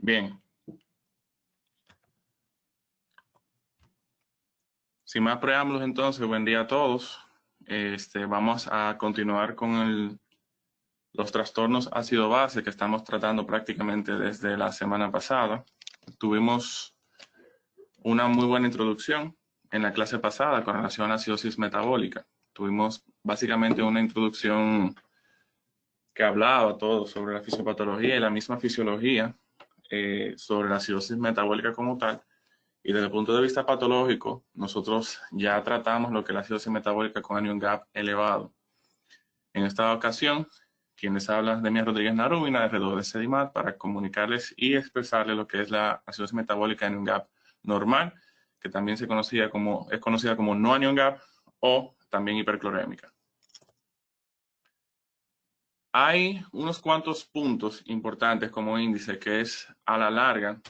Bien, sin más preámbulos entonces, buen día a todos. Vamos a continuar con los trastornos ácido-base que estamos tratando prácticamente desde la semana pasada. Tuvimos una muy buena introducción en la clase pasada con relación a acidosis metabólica. Tuvimos básicamente una introducción que hablaba todo sobre la fisiopatología y la misma fisiología sobre la acidosis metabólica como tal. Y desde el punto de vista patológico, nosotros ya tratamos lo que es la acidosis metabólica con anion gap elevado. En esta ocasión, quienes hablan de Demian Rodríguez Narúbina, alrededor de Sedimat, para comunicarles y expresarles lo que es la acidosis metabólica anion gap normal, que también es conocida como no anion gap o también hiperclorémica. Hay unos cuantos puntos importantes como índice que es a la larga,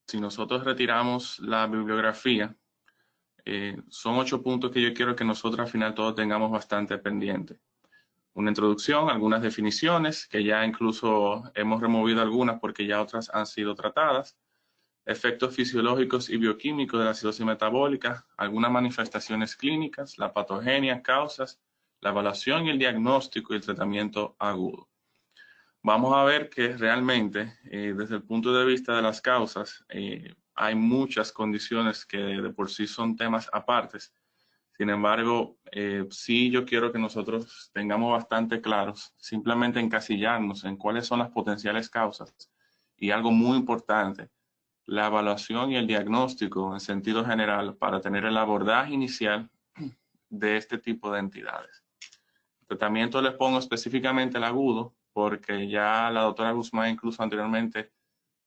si nosotros retiramos la bibliografía, son 8 puntos que yo quiero que nosotros al final todos tengamos bastante pendiente. Una introducción, algunas definiciones, que ya incluso hemos removido algunas porque ya otras han sido tratadas. Efectos fisiológicos y bioquímicos de la acidosis metabólica, algunas manifestaciones clínicas, la patogenia, causas, la evaluación y el diagnóstico y el tratamiento agudo. Vamos a ver que realmente, desde el punto de vista de las causas, hay muchas condiciones que de por sí son temas apartes. Sin embargo, sí yo quiero que nosotros tengamos bastante claros, simplemente encasillarnos en cuáles son las potenciales causas. Y algo muy importante, la evaluación y el diagnóstico en sentido general para tener el abordaje inicial de este tipo de entidades. El tratamiento les pongo específicamente el agudo, porque ya la doctora Guzmán incluso anteriormente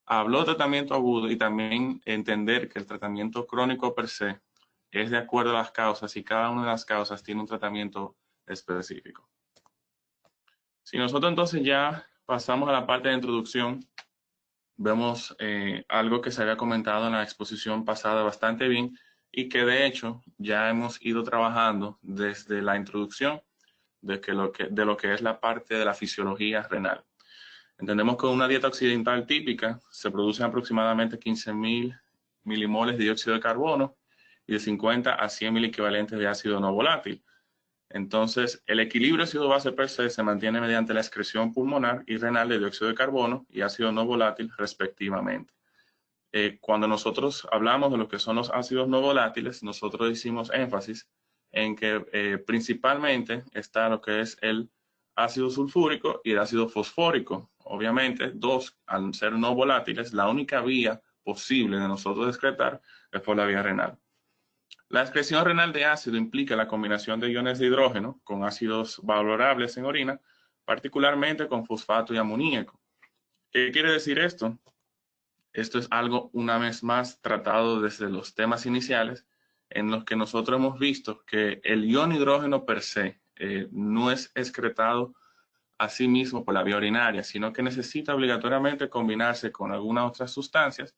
habló de tratamiento agudo y también entender que el tratamiento crónico per se es de acuerdo a las causas y cada una de las causas tiene un tratamiento específico. Si nosotros entonces ya pasamos a la parte de introducción, vemos algo que se había comentado en la exposición pasada bastante bien y que de hecho ya hemos ido trabajando desde la introducción de lo que es la parte de la fisiología renal. Entendemos que una dieta occidental típica se produce aproximadamente 15.000 milimoles de dióxido de carbono y de 50 a 100.000 equivalentes de ácido no volátil. Entonces, el equilibrio ácido-base per se se mantiene mediante la excreción pulmonar y renal de dióxido de carbono y ácido no volátil respectivamente. Cuando nosotros hablamos de lo que son los ácidos no volátiles, nosotros hicimos énfasis en que principalmente está lo que es el ácido sulfúrico y el ácido fosfórico. Obviamente, dos, al ser no volátiles, la única vía posible de nosotros excretar es por la vía renal. La excreción renal de ácido implica la combinación de iones de hidrógeno con ácidos valorables en orina, particularmente con fosfato y amoníaco. ¿Qué quiere decir esto? Esto es algo, una vez más, tratado desde los temas iniciales, en los que nosotros hemos visto que el ion hidrógeno per se no es excretado a sí mismo por la vía urinaria, sino que necesita obligatoriamente combinarse con algunas otras sustancias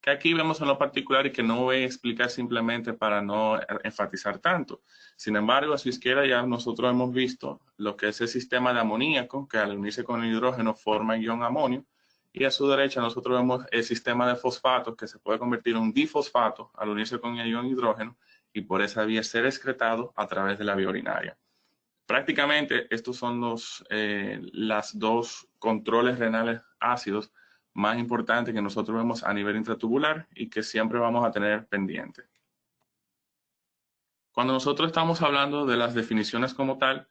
que aquí vemos en lo particular y que no voy a explicar simplemente para no enfatizar tanto. Sin embargo, a su izquierda ya nosotros hemos visto lo que es el sistema de amoníaco, que al unirse con el hidrógeno forma ion amonio, y a su derecha nosotros vemos el sistema de fosfatos, que se puede convertir en un difosfato al unirse con el ion hidrógeno y por esa vía ser excretado a través de la vía urinaria. Prácticamente estos son las dos controles renales ácidos más importantes que nosotros vemos a nivel intratubular y que siempre vamos a tener pendiente. Cuando nosotros estamos hablando de las definiciones como tal,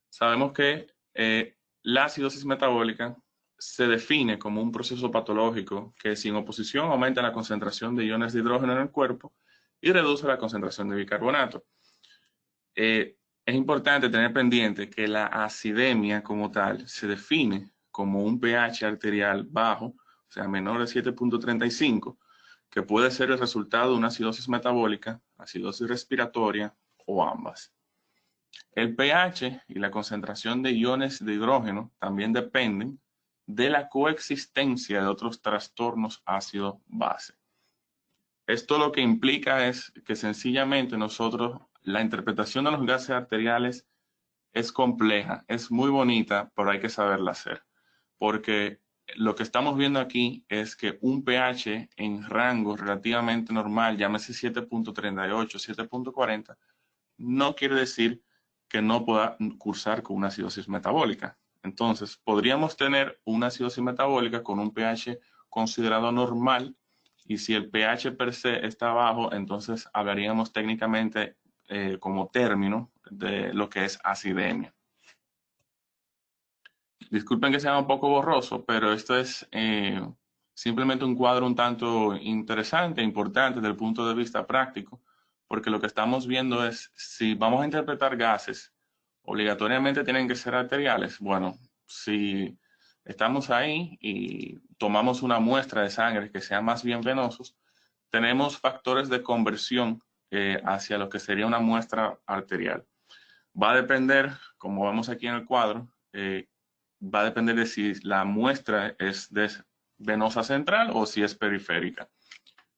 sabemos que la acidosis metabólica se define como un proceso patológico que sin oposición aumenta la concentración de iones de hidrógeno en el cuerpo y reduce la concentración de bicarbonato. Es importante tener pendiente que la acidemia como tal se define como un pH arterial bajo, o sea, menor de 7.35, que puede ser el resultado de una acidosis metabólica, acidosis respiratoria o ambas. El pH y la concentración de iones de hidrógeno también dependen de la coexistencia de otros trastornos ácido-base. Esto lo que implica es que sencillamente nosotros, la interpretación de los gases arteriales es compleja, es muy bonita, pero hay que saberla hacer. Porque lo que estamos viendo aquí es que un pH en rango relativamente normal, llámese 7.38, 7.40, no quiere decir que no pueda cursar con una acidosis metabólica. Entonces, podríamos tener una acidosis metabólica con un pH considerado normal, y si el pH per se está bajo, entonces hablaríamos técnicamente como término de lo que es acidemia. Disculpen que sea un poco borroso, pero esto es simplemente un cuadro un tanto interesante, importante desde el punto de vista práctico, porque lo que estamos viendo es si vamos a interpretar gases, obligatoriamente tienen que ser arteriales. Bueno, si estamos ahí y tomamos una muestra de sangre que sea más bien venosos, tenemos factores de conversión hacia lo que sería una muestra arterial. Va a depender, como vemos aquí en el cuadro, va a depender de si la muestra es venosa central o si es periférica.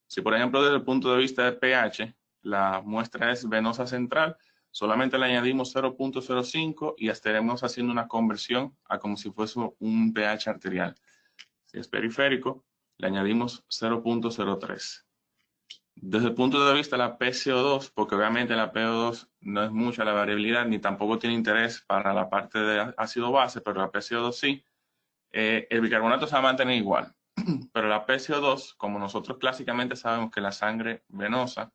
Si, por ejemplo, desde el punto de vista de pH, la muestra es venosa central, solamente le añadimos 0.05 y estaremos haciendo una conversión a como si fuese un pH arterial. Si es periférico, le añadimos 0.03. Desde el punto de vista de la PCO2, porque obviamente la PCO2 no es mucha la variabilidad, ni tampoco tiene interés para la parte de ácido base, pero la PCO2 sí, el bicarbonato se va a mantener igual. Pero la PCO2, como nosotros clásicamente sabemos que la sangre venosa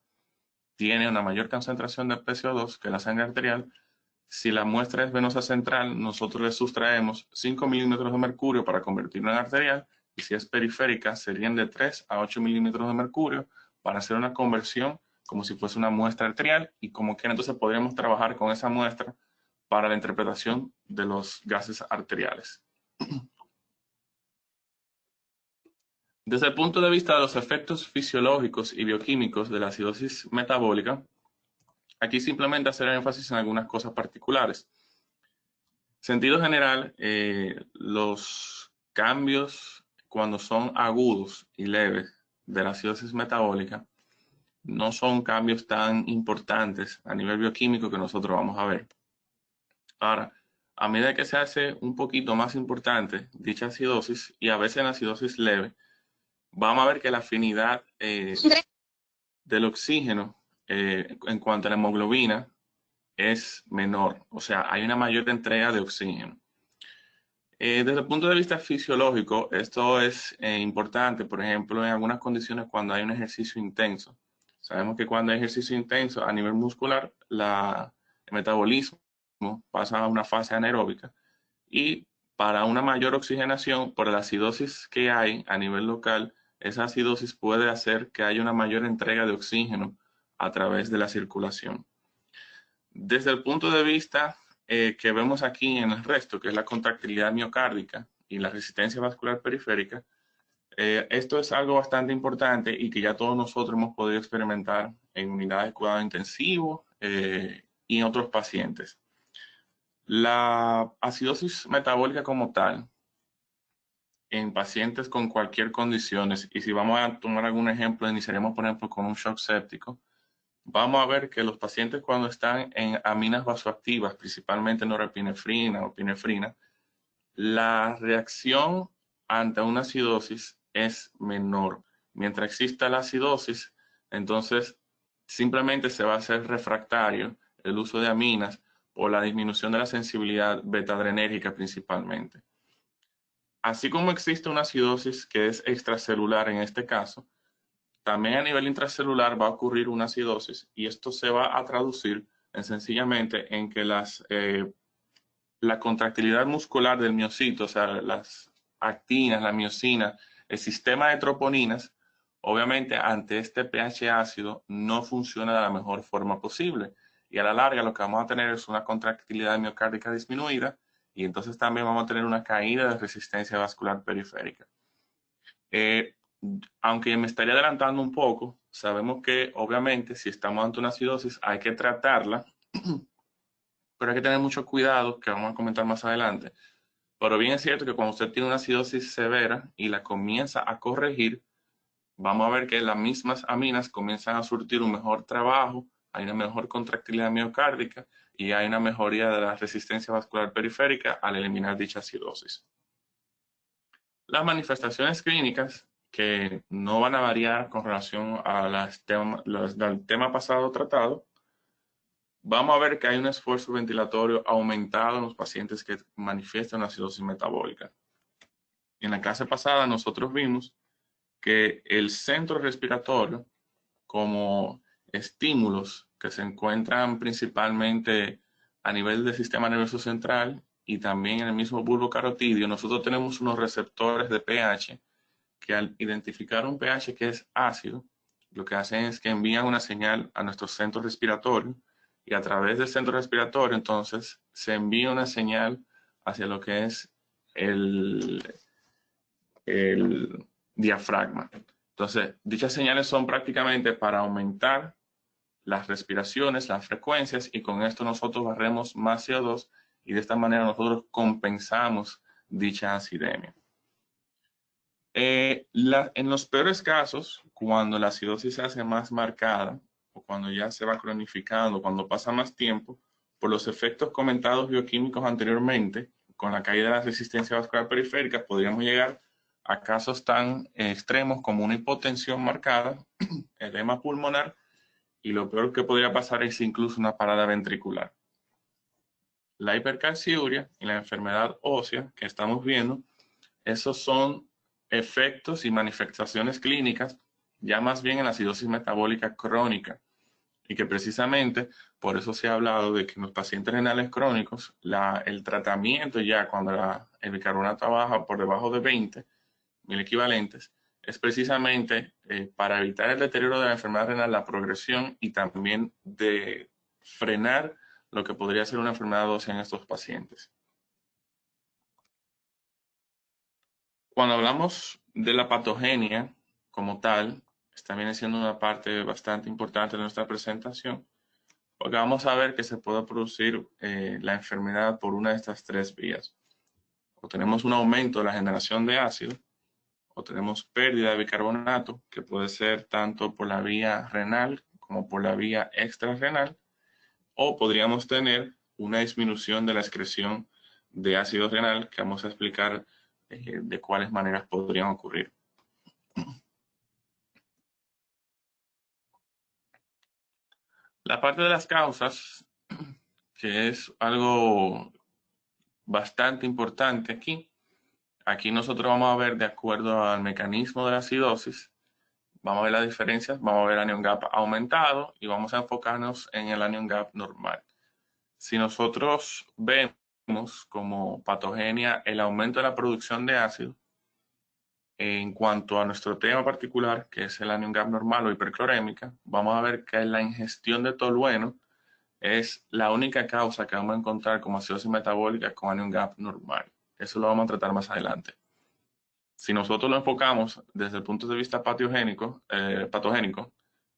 tiene una mayor concentración de PCO2 que la sangre arterial, si la muestra es venosa central, nosotros le sustraemos 5 milímetros de mercurio para convertirlo en arterial, y si es periférica, serían de 3 a 8 milímetros de mercurio para hacer una conversión como si fuese una muestra arterial, y como que entonces podríamos trabajar con esa muestra para la interpretación de los gases arteriales. Desde el punto de vista de los efectos fisiológicos y bioquímicos de la acidosis metabólica, aquí simplemente hacer énfasis en algunas cosas particulares. Sentido general, los cambios cuando son agudos y leves de la acidosis metabólica no son cambios tan importantes a nivel bioquímico que nosotros vamos a ver. Ahora, a medida que se hace un poquito más importante dicha acidosis, y a veces en acidosis leve, vamos a ver que la afinidad del oxígeno en cuanto a la hemoglobina es menor, o sea, hay una mayor entrega de oxígeno. Desde el punto de vista fisiológico, esto es importante, por ejemplo, en algunas condiciones cuando hay un ejercicio intenso. Sabemos que cuando hay ejercicio intenso a nivel muscular, el metabolismo pasa a una fase anaeróbica, y para una mayor oxigenación, por la acidosis que hay a nivel local, esa acidosis puede hacer que haya una mayor entrega de oxígeno a través de la circulación. Desde el punto de vista que vemos aquí en el resto, que es la contractilidad miocárdica y la resistencia vascular periférica, esto es algo bastante importante y que ya todos nosotros hemos podido experimentar en unidades de cuidado intensivo y en otros pacientes. La acidosis metabólica como tal, en pacientes con cualquier condición, y si vamos a tomar algún ejemplo, iniciaremos por ejemplo con un shock séptico, vamos a ver que los pacientes cuando están en aminas vasoactivas, principalmente norepinefrina o pinefrina, la reacción ante una acidosis es menor. Mientras exista la acidosis, entonces simplemente se va a hacer refractario el uso de aminas o la disminución de la sensibilidad beta-adrenérgica principalmente. Así como existe una acidosis que es extracelular en este caso, también a nivel intracelular va a ocurrir una acidosis, y esto se va a traducir sencillamente en que la contractilidad muscular del miocito, o sea, las actinas, la miocina, el sistema de troponinas, obviamente ante este pH ácido no funciona de la mejor forma posible. Y a la larga lo que vamos a tener es una contractilidad miocárdica disminuida, y entonces también vamos a tener una caída de resistencia vascular periférica. Eh, Aunque me estaría adelantando un poco, sabemos que obviamente si estamos ante una acidosis hay que tratarla, pero hay que tener mucho cuidado, que vamos a comentar más adelante. Pero bien es cierto que cuando usted tiene una acidosis severa y la comienza a corregir, vamos a ver que las mismas aminas comienzan a surtir un mejor trabajo, hay una mejor contractilidad miocárdica y hay una mejoría de la resistencia vascular periférica al eliminar dicha acidosis. Las manifestaciones clínicas, que no van a variar con relación a del tema pasado tratado, vamos a ver que hay un esfuerzo ventilatorio aumentado en los pacientes que manifiestan una acidosis metabólica. En la clase pasada nosotros vimos que el centro respiratorio, como estímulos que se encuentran principalmente a nivel del sistema nervioso central y también en el mismo bulbo carotidio, nosotros tenemos unos receptores de pH que al identificar un pH que es ácido, lo que hacen es que envían una señal a nuestro centro respiratorio y a través del centro respiratorio entonces se envía una señal hacia lo que es el, el diafragma. Entonces, dichas señales son prácticamente para aumentar las respiraciones, las frecuencias, y con esto nosotros barremos más CO2 y de esta manera nosotros compensamos dicha acidemia. En los peores casos, cuando la acidosis se hace más marcada o cuando ya se va cronificando, cuando pasa más tiempo, por los efectos comentados bioquímicos anteriormente, con la caída de la resistencia vascular periférica, podríamos llegar a casos tan extremos como una hipotensión marcada, edema pulmonar, y lo peor que podría pasar es incluso una parada ventricular. La hipercalciuria y la enfermedad ósea que estamos viendo, esos son efectos y manifestaciones clínicas ya más bien en la acidosis metabólica crónica, y que precisamente por eso se ha hablado de que en los pacientes renales crónicos el tratamiento ya cuando el bicarbonato baja por debajo de 20.000 equivalentes es precisamente para evitar el deterioro de la enfermedad renal, la progresión y también de frenar lo que podría ser una enfermedad ósea en estos pacientes. Cuando hablamos de la patogenia como tal, esta viene siendo una parte bastante importante de nuestra presentación, porque vamos a ver que se puede producir la enfermedad por una de estas tres vías. O tenemos un aumento de la generación de ácido, o tenemos pérdida de bicarbonato, que puede ser tanto por la vía renal como por la vía extrarrenal, o podríamos tener una disminución de la excreción de ácido renal, que vamos a explicar de cuáles maneras podrían ocurrir. La parte de las causas, que es algo bastante importante aquí. Aquí nosotros vamos a ver de acuerdo al mecanismo de la acidosis, vamos a ver las diferencias, vamos a ver anion gap aumentado y vamos a enfocarnos en el anion gap normal. Si nosotros vemos como patogenia el aumento de la producción de ácido, en cuanto a nuestro tema particular, que es el anion gap normal o hiperclorémica, vamos a ver que la ingestión de tolueno es la única causa que vamos a encontrar como acidosis metabólica con anion gap normal. Eso lo vamos a tratar más adelante. Si nosotros lo enfocamos desde el punto de vista patogénico,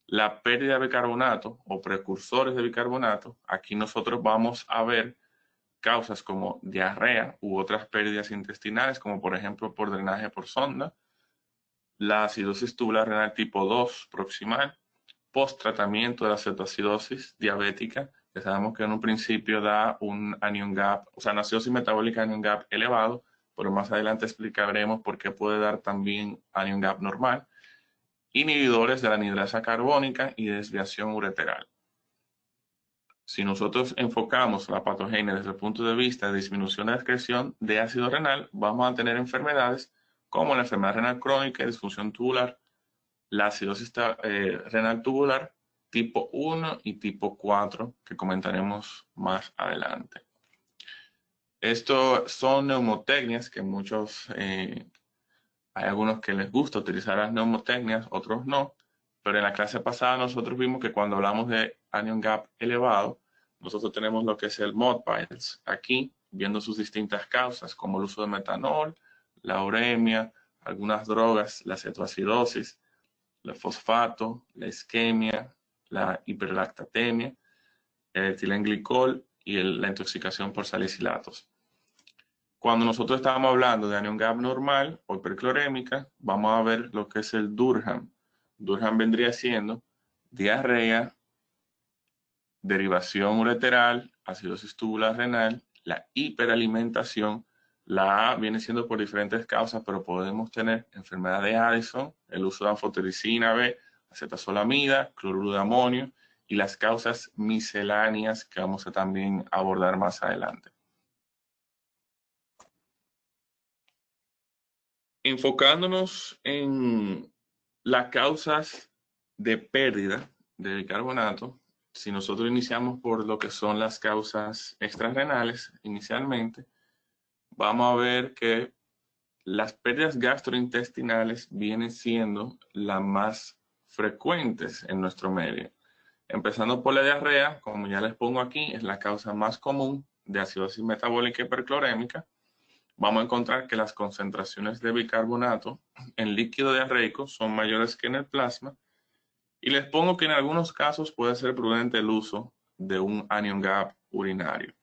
la pérdida de bicarbonato o precursores de bicarbonato, aquí nosotros vamos a ver causas como diarrea u otras pérdidas intestinales, como por ejemplo por drenaje por sonda, la acidosis tubular renal tipo 2 proximal, post-tratamiento de la cetoacidosis diabética, que sabemos que en un principio da un anion gap, o sea, una acidosis metabólica anion gap elevado, pero más adelante explicaremos por qué puede dar también anion gap normal, inhibidores de la anidrasa carbónica y desviación ureteral. Si nosotros enfocamos la patogenia desde el punto de vista de disminución de la excreción de ácido renal, vamos a tener enfermedades como la enfermedad renal crónica y disfunción tubular, la acidosis renal tubular tipo 1 y tipo 4, que comentaremos más adelante. Esto son neumotecnias que hay algunos que les gusta utilizar las neumotecnias, otros no, pero en la clase pasada nosotros vimos que cuando hablamos de anion gap elevado, nosotros tenemos lo que es el MODPILES aquí, viendo sus distintas causas, como el uso de metanol, la uremia, algunas drogas, la cetoacidosis, el fosfato, la isquemia, la hiperlactatemia, el etilenglicol y la intoxicación por salicilatos. Cuando nosotros estamos hablando de anion gap normal o hiperclorémica, vamos a ver lo que es el DURHAM. DURHAM vendría siendo diarrea, derivación ureteral, acidosis tubular renal, la hiperalimentación, La A viene siendo por diferentes causas, pero podemos tener enfermedad de Addison, el uso de anfotericina B, acetazolamida, cloruro de amonio y las causas misceláneas que vamos a también abordar más adelante. Enfocándonos en las causas de pérdida de bicarbonato, si nosotros iniciamos por lo que son las causas extrarrenales inicialmente, vamos a ver que las pérdidas gastrointestinales vienen siendo las más frecuentes en nuestro medio. Empezando por la diarrea, como ya les pongo aquí, es la causa más común de acidosis metabólica hiperclorémica. Vamos a encontrar que las concentraciones de bicarbonato en líquido diarreico son mayores que en el plasma. Y les pongo que en algunos casos puede ser prudente el uso de un anion gap urinario.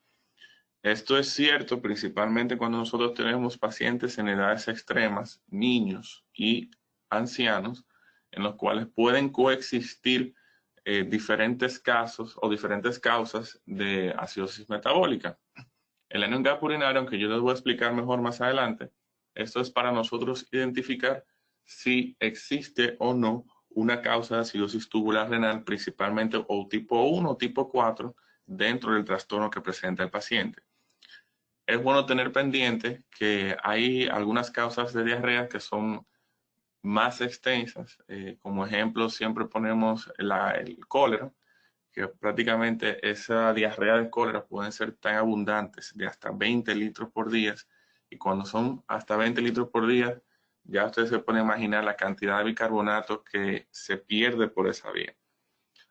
Esto es cierto principalmente cuando nosotros tenemos pacientes en edades extremas, niños y ancianos, en los cuales pueden coexistir diferentes casos o diferentes causas de acidosis metabólica. El anion gap urinario, aunque yo les voy a explicar mejor más adelante, esto es para nosotros identificar si existe o no una causa de acidosis tubular renal, principalmente o tipo 1 o tipo 4, dentro del trastorno que presenta el paciente. Es bueno tener pendiente que hay algunas causas de diarrea que son más extensas. Como ejemplo, siempre ponemos el cólera, que prácticamente esa diarrea de cólera pueden ser tan abundantes, de hasta 20 litros por día. Y cuando son hasta 20 litros por día, ya ustedes se pueden imaginar la cantidad de bicarbonato que se pierde por esa vía.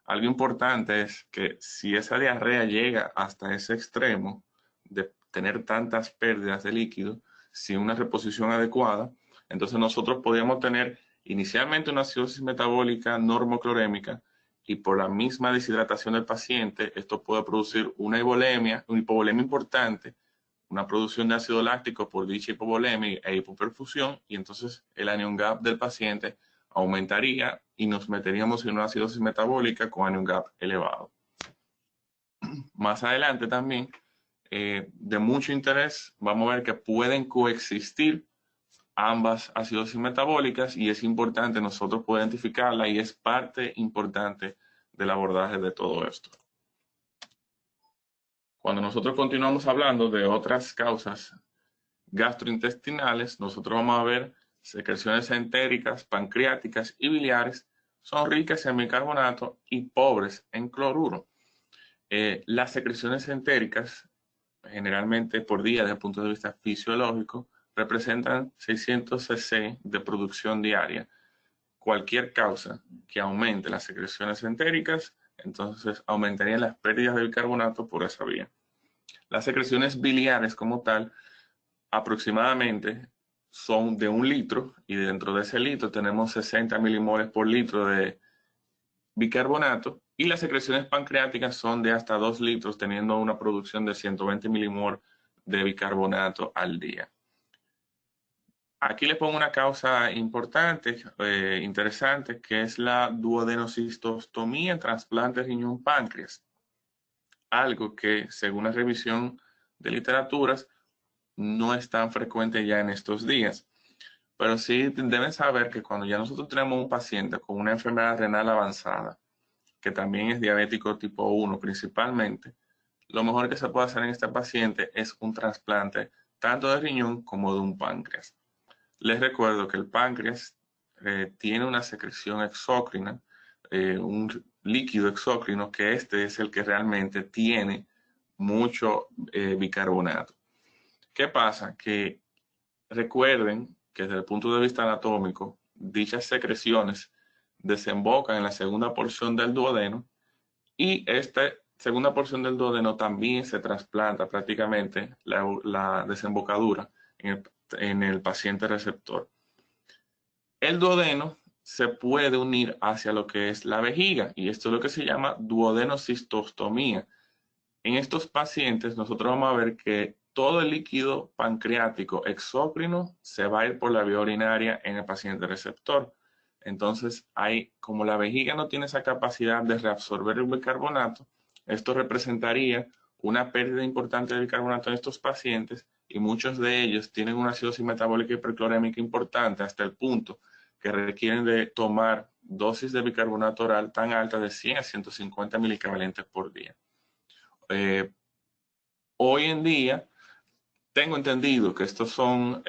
Algo importante es que si esa diarrea llega hasta ese extremo de tener tantas pérdidas de líquido, sin una reposición adecuada, entonces nosotros podríamos tener inicialmente una acidosis metabólica normoclorémica y por la misma deshidratación del paciente, esto puede producir una hipovolemia importante, una producción de ácido láctico por dicha hipovolemia e hipoperfusión, y entonces el anion gap del paciente aumentaría y nos meteríamos en una acidosis metabólica con anion gap elevado. Más adelante también, de mucho interés, vamos a ver que pueden coexistir ambas acidosis metabólicas y es importante nosotros poder identificarla y es parte importante del abordaje de todo esto. Cuando nosotros continuamos hablando de otras causas gastrointestinales, nosotros vamos a ver secreciones entéricas, pancreáticas y biliares son ricas en bicarbonato y pobres en cloruro. Las secreciones entéricas, generalmente por día desde el punto de vista fisiológico, representan 600 cc de producción diaria. Cualquier causa que aumente las secreciones entéricas, entonces aumentarían las pérdidas de bicarbonato por esa vía. Las secreciones biliares como tal, aproximadamente son de 1 litro y dentro de ese litro tenemos 60 milimoles por litro de bicarbonato y las secreciones pancreáticas son de hasta 2 litros teniendo una producción de 120 milimoles de bicarbonato al día. Aquí les pongo una causa importante, interesante, que es la duodenocistostomía en trasplante riñón-páncreas. Algo que, según la revisión de literaturas, no es tan frecuente ya en estos días. Pero sí deben saber que cuando ya nosotros tenemos un paciente con una enfermedad renal avanzada, que también es diabético tipo 1 principalmente, lo mejor que se puede hacer en este paciente es un trasplante tanto de riñón como de un páncreas. Les recuerdo que el páncreas tiene una secreción exócrina, un líquido exócrino, que este es el que realmente tiene mucho bicarbonato. ¿Qué pasa? Que recuerden que desde el punto de vista anatómico, dichas secreciones desembocan en la segunda porción del duodeno y esta segunda porción del duodeno también se trasplanta prácticamente la desembocadura en el paciente receptor. El duodeno se puede unir hacia lo que es la vejiga y esto es lo que se llama duodenocistostomía. En estos pacientes nosotros vamos a ver que todo el líquido pancreático exócrino se va a ir por la vía urinaria en el paciente receptor. Entonces, como la vejiga no tiene esa capacidad de reabsorber el bicarbonato, esto representaría una pérdida importante de bicarbonato en estos pacientes y muchos de ellos tienen una acidosis metabólica hiperclorémica importante hasta el punto que requieren de tomar dosis de bicarbonato oral tan altas de 100 a 150 milicavalentes por día. Hoy en día, tengo entendido que estos son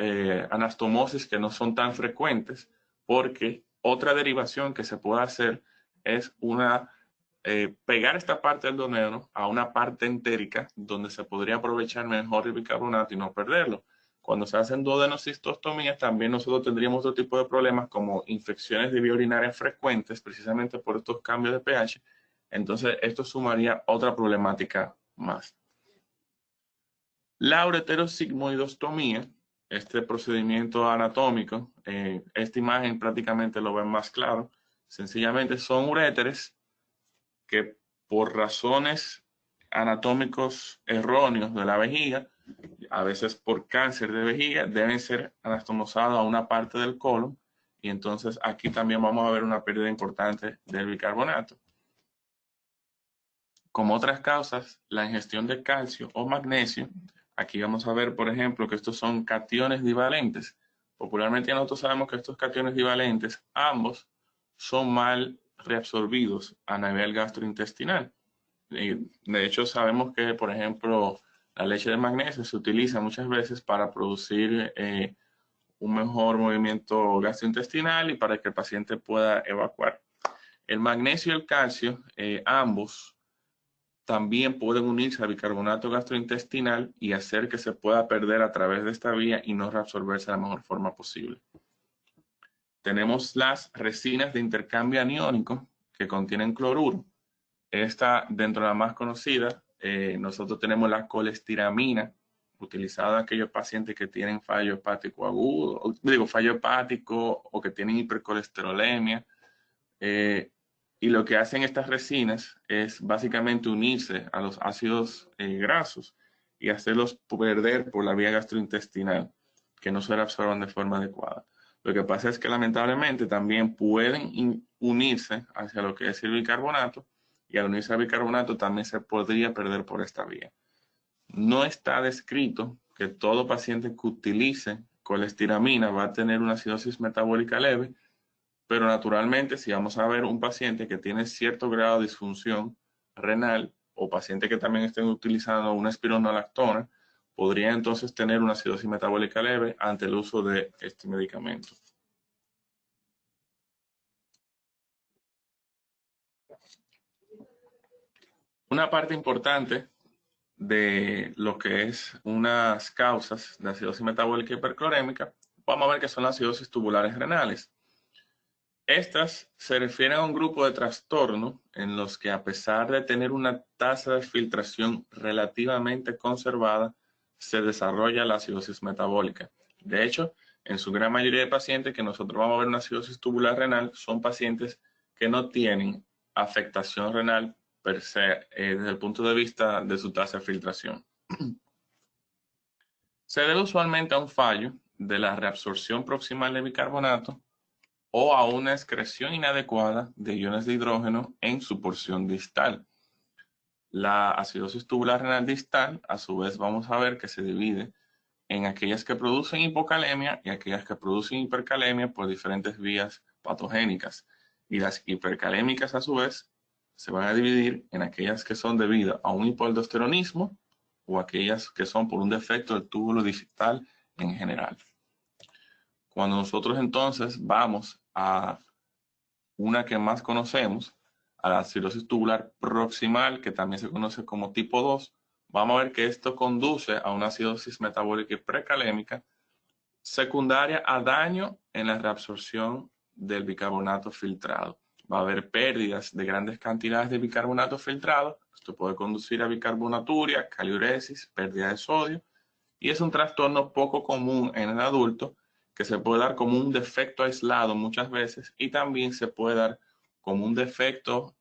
anastomosis que no son tan frecuentes, porque otra derivación que se puede hacer es pegar esta parte del donero a una parte entérica donde se podría aprovechar mejor el bicarbonato y no perderlo. Cuando se hacen duodenocistostomías, también nosotros tendríamos otro tipo de problemas como infecciones de vía urinaria frecuentes, precisamente por estos cambios de pH. Entonces, esto sumaría otra problemática más. La ureterosigmoidostomía, este procedimiento anatómico, esta imagen prácticamente lo ven más claro. Sencillamente son uréteres que por razones anatómicos erróneos de la vejiga, a veces por cáncer de vejiga, deben ser anastomosados a una parte del colon, y entonces aquí también vamos a ver una pérdida importante del bicarbonato. Como otras causas, la ingestión de calcio o magnesio. Aquí vamos a ver, por ejemplo, que estos son cationes divalentes. Popularmente nosotros sabemos que estos cationes divalentes, ambos, son mal reabsorbidos a nivel gastrointestinal. De hecho, sabemos que, por ejemplo, la leche de magnesio se utiliza muchas veces para producir un mejor movimiento gastrointestinal y para que el paciente pueda evacuar. El magnesio y el calcio, ambos, también pueden unirse al bicarbonato gastrointestinal y hacer que se pueda perder a través de esta vía y no reabsorberse de la mejor forma posible. Tenemos las resinas de intercambio aniónico que contienen cloruro. Esta, dentro de la más conocida, nosotros tenemos la colestiramina, utilizada en aquellos pacientes que tienen fallo hepático agudo, fallo hepático o que tienen hipercolesterolemia. Y lo que hacen estas resinas es básicamente unirse a los ácidos grasos y hacerlos perder por la vía gastrointestinal, que no se absorban de forma adecuada. Lo que pasa es que lamentablemente también pueden unirse hacia lo que es el bicarbonato, y al unirse al bicarbonato también se podría perder por esta vía. No está descrito que todo paciente que utilice colestiramina va a tener una acidosis metabólica leve, pero naturalmente, si vamos a ver un paciente que tiene cierto grado de disfunción renal o paciente que también estén utilizando una espironolactona, podría entonces tener una acidosis metabólica leve ante el uso de este medicamento. Una parte importante de lo que es unas causas de acidosis metabólica hiperclorémica, vamos a ver que son las acidosis tubulares renales. Estas se refieren a un grupo de trastornos en los que, a pesar de tener una tasa de filtración relativamente conservada, se desarrolla la acidosis metabólica. De hecho, en su gran mayoría de pacientes que nosotros vamos a ver una acidosis tubular renal son pacientes que no tienen afectación renal per se desde el punto de vista de su tasa de filtración. Se debe usualmente a un fallo de la reabsorción proximal de bicarbonato o a una excreción inadecuada de iones de hidrógeno en su porción distal. La acidosis tubular renal distal, a su vez, vamos a ver que se divide en aquellas que producen hipocalemia y aquellas que producen hipercalemia por diferentes vías patogénicas. Y las hipercalémicas, a su vez, se van a dividir en aquellas que son debidas a un hipoaldosteronismo o aquellas que son por un defecto del túbulo distal en general. Cuando nosotros entonces vamos a una que más conocemos, a la cirrosis tubular proximal, que también se conoce como tipo 2, vamos a ver que esto conduce a una acidosis metabólica y precalémica secundaria a daño en la reabsorción del bicarbonato filtrado. Va a haber pérdidas de grandes cantidades de bicarbonato filtrado. Esto puede conducir a bicarbonaturia, caliuresis, pérdida de sodio, y es un trastorno poco común en el adulto, que se puede dar como un defecto aislado muchas veces, y también se puede dar como un defecto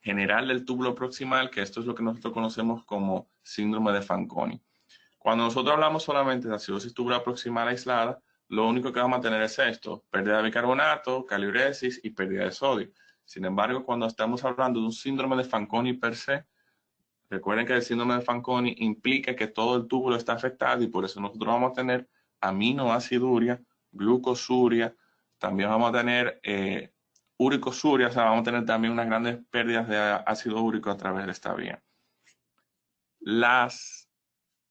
general del túbulo proximal, que esto es lo que nosotros conocemos como síndrome de Fanconi. Cuando nosotros hablamos solamente de acidosis tubular proximal aislada, lo único que vamos a tener es esto: pérdida de bicarbonato, caliuresis y pérdida de sodio. Sin embargo, cuando estamos hablando de un síndrome de Fanconi per se, Recuerden que el síndrome de Fanconi implica que todo el túbulo está afectado y por eso nosotros vamos a tener aminoaciduria, glucosuria, también vamos a tener uricosuria, o sea, vamos a tener también unas grandes pérdidas de ácido úrico a través de esta vía. Las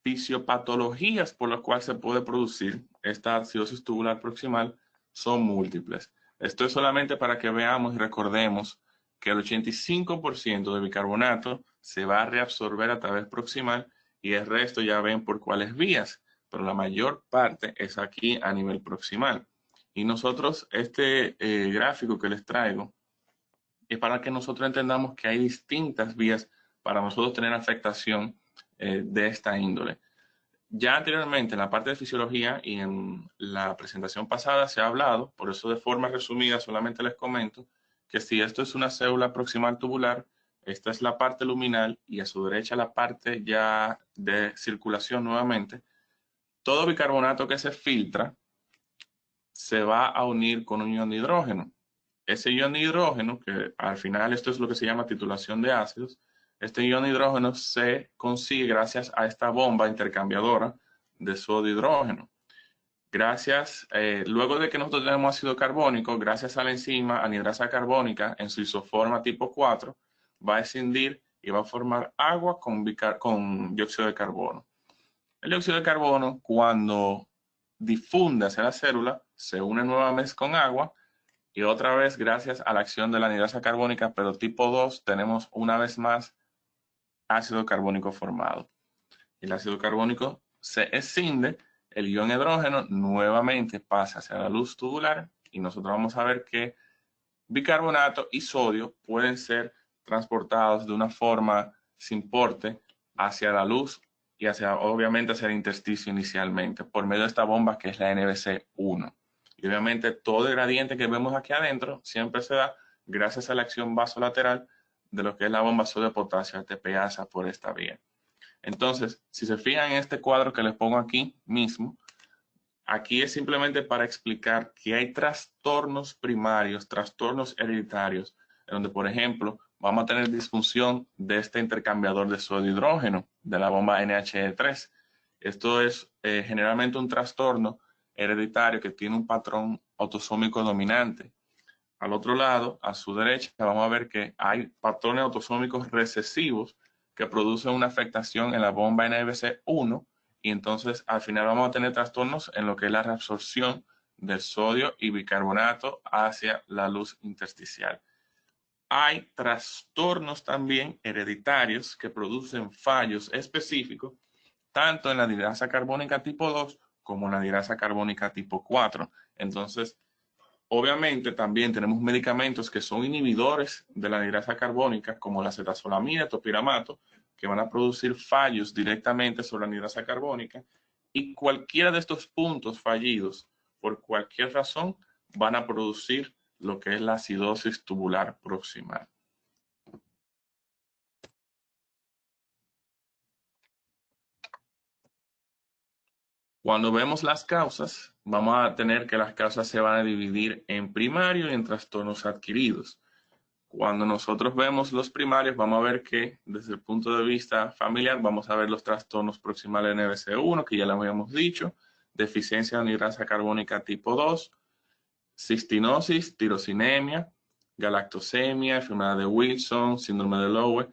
fisiopatologías por las cuales se puede producir esta acidosis tubular proximal son múltiples. Esto es solamente para que veamos y recordemos que el 85% de bicarbonato se va a reabsorber a través proximal y el resto ya ven por cuáles vías, pero la mayor parte es aquí a nivel proximal. Y nosotros, este gráfico que les traigo, es para que nosotros entendamos que hay distintas vías para nosotros tener afectación de esta índole. Ya anteriormente en la parte de fisiología y en la presentación pasada se ha hablado, por eso de forma resumida solamente les comento que si esto es una célula proximal tubular, esta es la parte luminal y a su derecha la parte ya de circulación nuevamente, todo bicarbonato que se filtra se va a unir con un ion de hidrógeno. Ese ion de hidrógeno, que al final esto es lo que se llama titulación de ácidos, este ion de hidrógeno se consigue gracias a esta bomba intercambiadora de sodio hidrógeno. Gracias, luego de que nosotros tenemos ácido carbónico, gracias a la enzima anhidrasa carbónica en su isoforma tipo 4, va a escindir y va a formar agua con dióxido de carbono. El dióxido de carbono, cuando difunde hacia la célula, se une nuevamente con agua y otra vez, gracias a la acción de la anhidrasa carbónica, pero tipo 2, tenemos una vez más ácido carbónico formado. El ácido carbónico se escinde, el ion hidrógeno nuevamente pasa hacia la luz tubular y nosotros vamos a ver que bicarbonato y sodio pueden ser transportados de una forma sin porte hacia la luz y obviamente hacia el intersticio inicialmente por medio de esta bomba que es la NBC1. Y obviamente todo el gradiente que vemos aquí adentro siempre se da gracias a la acción vasolateral de lo que es la bomba sodio-potasio ATPasa por esta vía. Entonces, si se fijan en este cuadro que les pongo aquí mismo, aquí es simplemente para explicar que hay trastornos primarios, trastornos hereditarios, en donde, por ejemplo, vamos a tener disfunción de este intercambiador de sodio-hidrógeno, de la bomba NHE3. Esto es generalmente un trastorno hereditario que tiene un patrón autosómico dominante. Al otro lado, a su derecha, vamos a ver que hay patrones autosómicos recesivos que producen una afectación en la bomba NBC1 y entonces al final vamos a tener trastornos en lo que es la reabsorción del sodio y bicarbonato hacia la luz intersticial. Hay trastornos también hereditarios que producen fallos específicos tanto en la anhidrasa carbónica tipo 2 como en la anhidrasa carbónica tipo 4. Entonces, obviamente también tenemos medicamentos que son inhibidores de la anhidrasa carbónica, como la acetazolamida, topiramato, que van a producir fallos directamente sobre la anhidrasa carbónica y cualquiera de estos puntos fallidos, por cualquier razón, van a producir lo que es la acidosis tubular proximal. Cuando vemos las causas, vamos a tener que las causas se van a dividir en primario y en trastornos adquiridos. Cuando nosotros vemos los primarios, vamos a ver que desde el punto de vista familiar, vamos a ver los trastornos proximales NBC1, que ya lo habíamos dicho, deficiencia de anhidrasa carbónica tipo 2, cistinosis, tirosinemia, galactosemia, enfermedad de Wilson, síndrome de Lowe.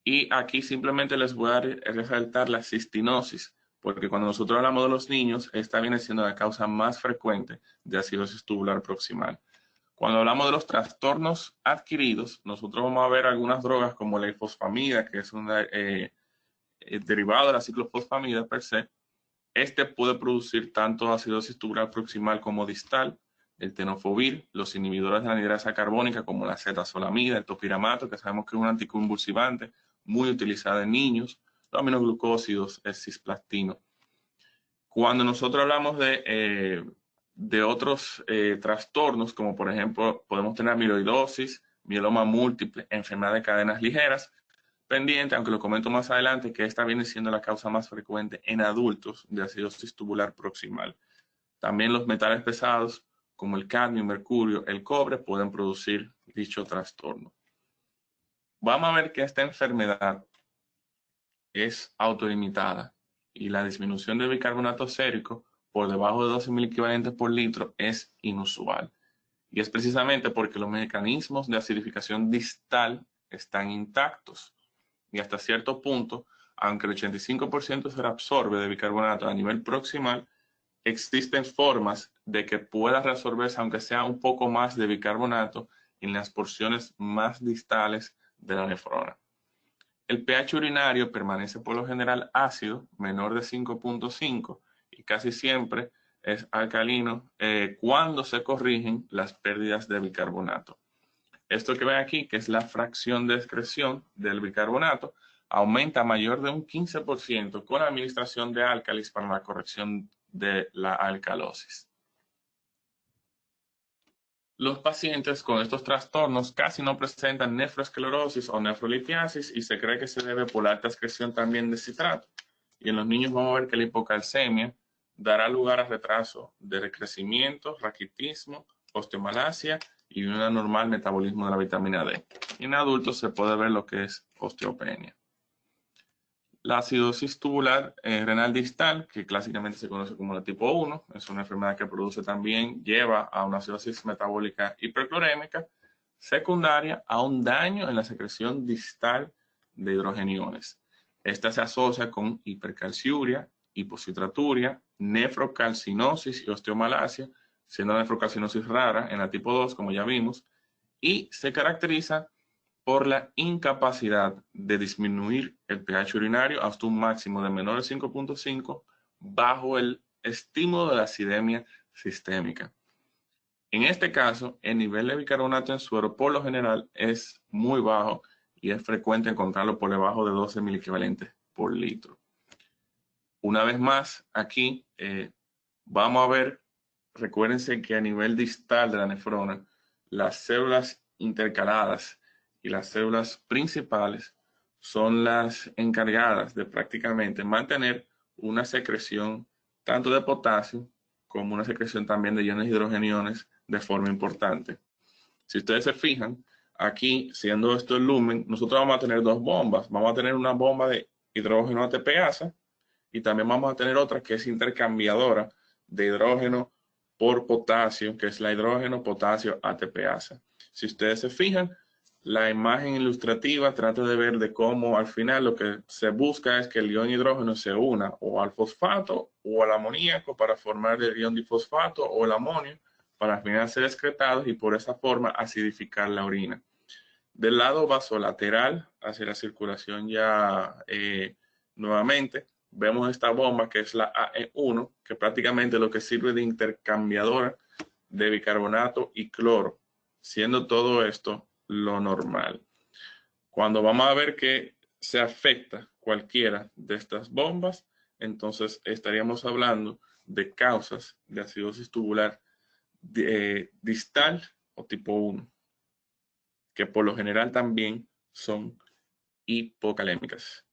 Y aquí simplemente les voy a resaltar la cistinosis, porque cuando nosotros hablamos de los niños, esta viene siendo la causa más frecuente de acidosis tubular proximal. Cuando hablamos de los trastornos adquiridos, nosotros vamos a ver algunas drogas como la ifosfamida, que es un derivado de la ciclofosfamida per se. Este puede producir tanto acidosis tubular proximal como distal, el tenofovir, los inhibidores de la anhidrasa carbónica como la acetazolamida, el topiramato, que sabemos que es un anticonvulsivante muy utilizado en niños, los aminoglucósidos, el cisplastino. Cuando nosotros hablamos de otros trastornos, como por ejemplo podemos tener amiloidosis, mieloma múltiple, enfermedad de cadenas ligeras, pendiente, aunque lo comento más adelante, que esta viene siendo la causa más frecuente en adultos de acidosis tubular proximal. También los metales pesados, como el cadmio, el mercurio, el cobre, pueden producir dicho trastorno. Vamos a ver que esta enfermedad es autolimitada y la disminución de bicarbonato sérico por debajo de 12.000 equivalentes por litro es inusual. Y es precisamente porque los mecanismos de acidificación distal están intactos. Y hasta cierto punto, aunque el 85% se reabsorbe de bicarbonato a nivel proximal, existen formas de que pueda reabsorberse, aunque sea un poco más de bicarbonato, en las porciones más distales de la nefrona. El pH urinario permanece por lo general ácido, menor de 5.5, y casi siempre es alcalino cuando se corrigen las pérdidas de bicarbonato. Esto que ven aquí, que es la fracción de excreción del bicarbonato, aumenta mayor de un 15% con la administración de álcalis para la corrección de la alcalosis. Los pacientes con estos trastornos casi no presentan nefroesclerosis o nefrolitiasis y se cree que se debe por la alta excreción también de citrato. Y en los niños vamos a ver que la hipocalcemia dará lugar a retraso de crecimiento, raquitismo, osteomalacia y un anormal metabolismo de la vitamina D. Y en adultos se puede ver lo que es osteopenia. La acidosis tubular renal distal, que clásicamente se conoce como la tipo 1, es una enfermedad que produce también, lleva a una acidosis metabólica hiperclorémica, secundaria a un daño en la secreción distal de hidrogeniones. Esta se asocia con hipercalciuria, hipocitraturia, nefrocalcinosis y osteomalacia, siendo la nefrocalcinosis rara en la tipo 2, como ya vimos, y se caracteriza por la incapacidad de disminuir el pH urinario hasta un máximo de menor de 5.5 bajo el estímulo de la acidemia sistémica. En este caso, el nivel de bicarbonato en suero por lo general es muy bajo y es frecuente encontrarlo por debajo de 12.000 equivalentes por litro. Una vez más, aquí vamos a ver, recuérdense que a nivel distal de la nefrona, las células intercaladas y las células principales son las encargadas de prácticamente mantener una secreción tanto de potasio como una secreción también de iones hidrogeniones de forma importante. Si ustedes se fijan, aquí, siendo esto el lumen, nosotros vamos a tener dos bombas. Vamos a tener una bomba de hidrógeno ATPasa y también vamos a tener otra que es intercambiadora de hidrógeno por potasio, que es la hidrógeno potasio ATPasa. Si ustedes se fijan, la imagen ilustrativa trata de ver de cómo al final lo que se busca es que el ion hidrógeno se una o al fosfato o al amoníaco para formar el ion difosfato o el amonio para al final ser excretados y por esa forma acidificar la orina. Del lado vasolateral hacia la circulación ya nuevamente, vemos esta bomba que es la AE1, que prácticamente lo que sirve de intercambiadora de bicarbonato y cloro, siendo todo esto lo normal. Cuando vamos a ver que se afecta cualquiera de estas bombas, entonces estaríamos hablando de causas de acidosis tubular distal o tipo 1, que por lo general también son hipocalémicas.